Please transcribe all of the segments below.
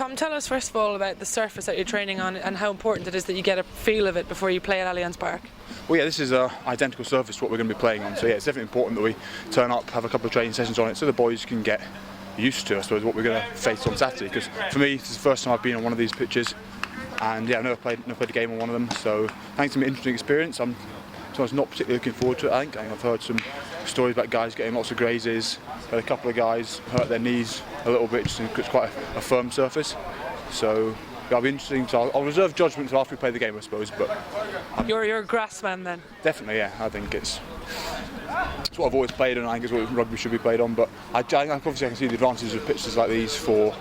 Tom, tell us first of all about the surface that you're training on and how important it is that you get a feel of it before you play at Allianz Park. Well, yeah, this is an identical surface to what we're going to be playing on, so yeah, it's definitely important that we turn up, have a couple of training sessions on it so the boys can get used to, I suppose, what we're going to face on Saturday, because for me, this is the first time I've been on one of these pitches, and yeah, I've never played a game on one of them, so I think it's an interesting experience. I'm not particularly looking forward to it. I think I've heard some stories about guys getting lots of grazes, but a couple of guys hurt their knees a little bit, just because it's quite a firm surface. So yeah, it'll be interesting. So I'll reserve judgment until after we play the game, I suppose. But you're a grass man then? Definitely, yeah. I think it's what I've always played on. I think it's what rugby should be played on. But obviously I can see the advantages of pitches like these for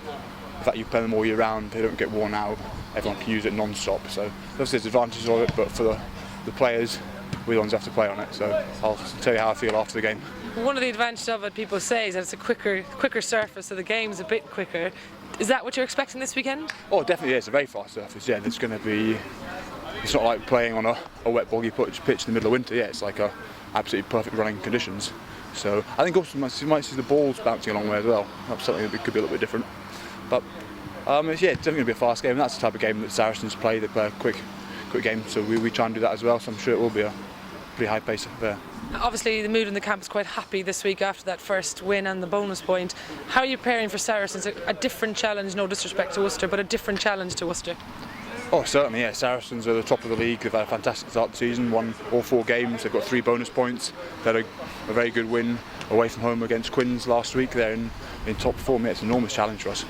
the fact you play them all year round. They don't get worn out. Everyone can use it non-stop. So obviously there's advantages of it, but for the players, we're the ones who have to play on it. So I'll tell you how I feel after the game. One of the advantages of it, people say, is that it's a quicker surface, so the game's a bit quicker. Is that what you're expecting this weekend? Oh, definitely, yeah, it's a very fast surface. Yeah, it's going to be. It's not like playing on a wet, boggy pitch in the middle of winter. Yeah, it's like absolutely perfect running conditions. So I think also you might see the balls bouncing a long way as well. That's something that could be a little bit different. But it's definitely going to be a fast game. And that's the type of game that Saracens play. They play a quick game. So we try and do that as well. So I'm sure it will be a pretty high pace affair. Obviously the mood in the camp is quite happy this week after that first win and the bonus point. How are you preparing for Saracens? A different challenge, no disrespect to Worcester, but a different challenge to Worcester. Oh, certainly, yeah. Saracens are the top of the league. They've had a fantastic start to the season, won all 4 games. They've got 3 bonus points. They had a very good win away from home against Quins last week. They're in top form. Yeah, it's an enormous challenge for us.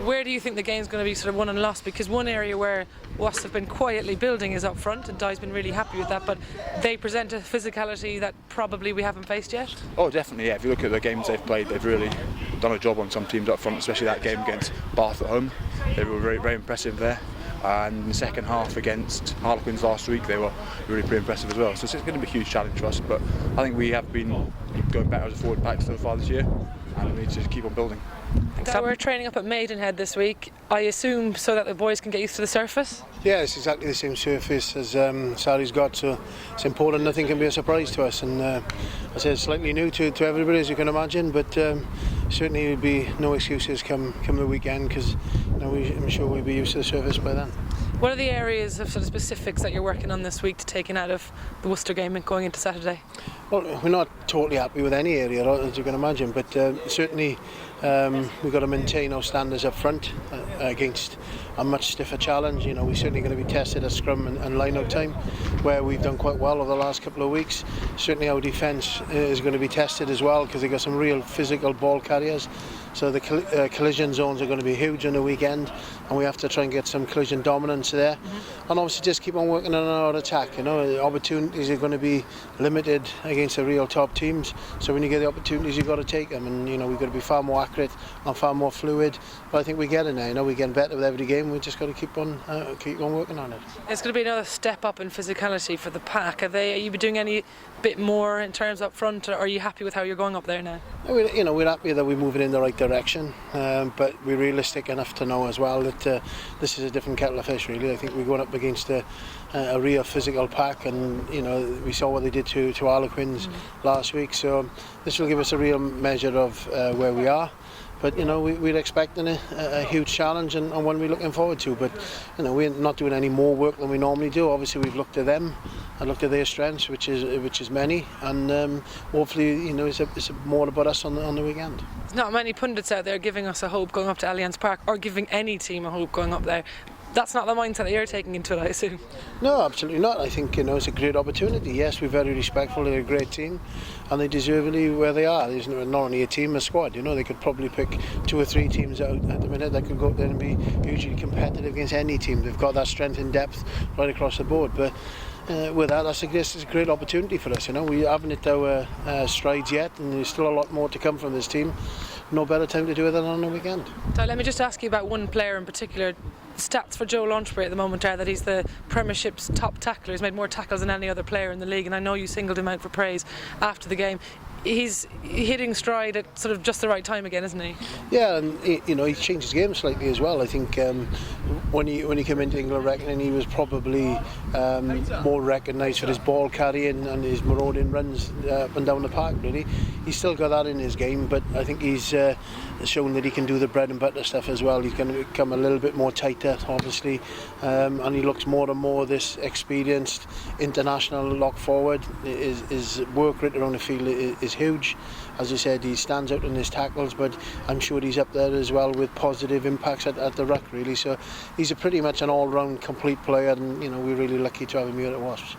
Where do you think the game's going to be sort of won and lost? Because one area where Wasps have been quietly building is up front, and Di's been really happy with that, but they present a physicality that probably we haven't faced yet. Oh, definitely, yeah. If you look at the games they've played, they've really done a job on some teams up front, especially that game against Bath at home. They were very, very impressive there. And in the second half against Harlequins last week, they were really pretty impressive as well. So it's going to be a huge challenge for us, but I think we have been going better as a forward pack so far this year, and we need to keep on building. So we're training up at Maidenhead this week, I assume so that the boys can get used to the surface? Yeah, it's exactly the same surface as Sarri's got, so it's important. Nothing can be a surprise to us, and I say it's slightly new to everybody, as you can imagine, but certainly there will be no excuses come the weekend, because I'm sure we'll be used to the surface by then. What are the areas of sort of specifics that you're working on this week to take out of the Worcester game and going into Saturday? Well, we're not totally happy with any area, as you can imagine, but certainly we've got to maintain our standards up front against a much stiffer challenge. We're certainly going to be tested at scrum and line-out time, where we've done quite well over the last couple of weeks. Certainly our defence is going to be tested as well, because they've got some real physical ball carriers. So the collision zones are going to be huge on the weekend, and we have to try and get some collision dominance there. And obviously just keep on working on our attack. Opportunities are going to be limited against the real top teams. So when you get the opportunities, you've got to take them, and we've got to be far more accurate and far more fluid. But I think we're getting there. We're getting better with every game. We just got to keep on working on it. It's going to be another step up in physicality for the pack. Are you doing any bit more in terms up front, or are you happy with how you're going up there now? We're happy that we're moving in the right direction, but we're realistic enough to know as well that this is a different kettle of fish, really. I think we're going up against a real physical pack, and we saw what they did to Harlequins last week, so this will give us a real measure of where we are. But we're expecting a huge challenge, and one we're looking forward to. But we're not doing any more work than we normally do. Obviously, we've looked at them and looked at their strengths, which is many, and hopefully it's more about us on the weekend. There's not many pundits out there giving us a hope going up to Allianz Park, or giving any team a hope going up there. That's not the mindset that you're taking into it, I assume. No, absolutely not. I think it's a great opportunity. Yes, we're very respectful. They're a great team, and they deservedly where they are. There's not only a team, a squad. They could probably pick 2 or 3 teams out at the minute that could go up there and be hugely competitive against any team. They've got that strength and depth right across the board. But with that, it's a great opportunity for us. We haven't hit our strides yet, and there's still a lot more to come from this team. No better time to do it than on the weekend. So let me just ask you about one player in particular. Stats for Joe Launchbury at the moment are that he's the Premiership's top tackler. He's made more tackles than any other player in the league, and I know you singled him out for praise after the game. he's hitting stride at sort of just the right time again, isn't he? Yeah, and he's changed his game slightly as well. I think when he came into England, reckoning he was probably more recognised for his ball carrying and his marauding runs up and down the park. Really, he's still got that in his game, but I think he's shown that he can do the bread and butter stuff as well. He's going to become a little bit more tighter, obviously, and he looks more and more this experienced international lock forward. His work rate around the field is huge. As I said, he stands out in his tackles, but I'm sure he's up there as well with positive impacts at the ruck, really. So he's pretty much an all-round complete player, and we're really lucky to have him here at Wasps.